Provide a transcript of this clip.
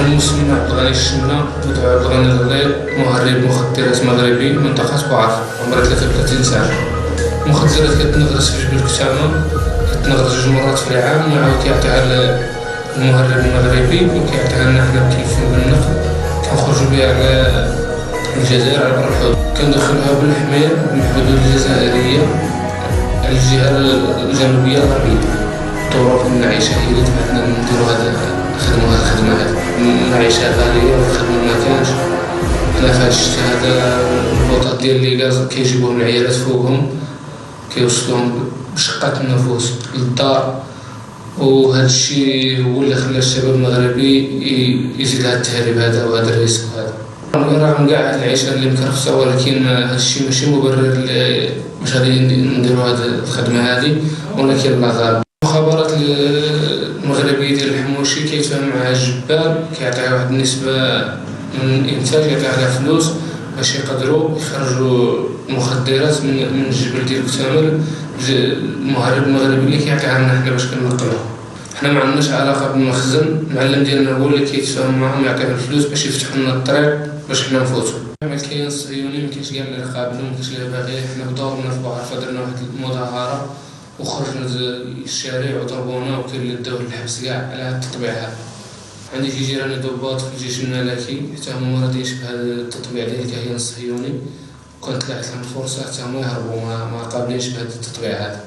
المسلم عبد الغني الشنة مدعو عبد الغني الغليظ مهرب مخدرات مغربي منطقة بوعرف عمره 33 سنة. المخدرات كتنغرس في جبل كتامة، كتنغرس 2 مرات في العام ويعاود كيعطيها المهرب المغربي وكيعطيها لنا حنا مكيفين بالنقل، كنخرجو بها على الجزائر على بر الحدود، كندخلوها بالحمير بالحدود الجزائرية على الجهة الجنوبية الغربية. الطرق والمعيشة هي اللي دفعتنا نديرو هاد الخدمة هادي. المعيشة غالية والخدمة مكانش، حنا فهاد الشتا هذا البوطات ديال لي غاز كيجيبوهم العيالات فوقهم كيوصلوهم بشقات النفوس للدار، وهذا الشيء هو اللي خلى الشباب المغربي يزيد هذا التهريب هذا وهذا الريسك هذا. رغم كاع هاد العيشة اللي مكرفسة، ولكن هذا الشيء ماشي مبرر باش غادي نديرو هاد الخدمة هذه، ولكن الله غالب. المخابرات المغربية ديال الحموشي كيتفاهم مع الجبار، كيعطيها واحد النسبة من الإنتاج، يعطيها عليها فلوس باش يقدروا يخرجوا المخدرات من الجبل ديال كتامل. المهرب المغربي اللي كيعطيها لنا حنا باش كننقلوها. حنا ما عندناش علاقة بالمخزن، المعلم ديالنا هو اللي كيتفاهم معاهم يعطيهم الفلوس باش يفتحوا لنا الطريق باش حنا نفوتوا. الكيان الصهيوني مكاينش كاع اللي قابلو، مكاينش اللي باغي. حنا بدورنا في بوعرفة درنا واحد المظاهرة وخرجنا للشارع وضربونا وكاين اللي داوه للحبس كاع على هاد التطبيع هذا. عندي شي جيراني ضباط في الجيش الملكي حتى هما راضيينش بهذا التطبيع ديال الكيان الصهيوني، كنت طلعت لهم فرصة حتى هما يهربوا، ما قابلينش بهذا التطبيع هذا.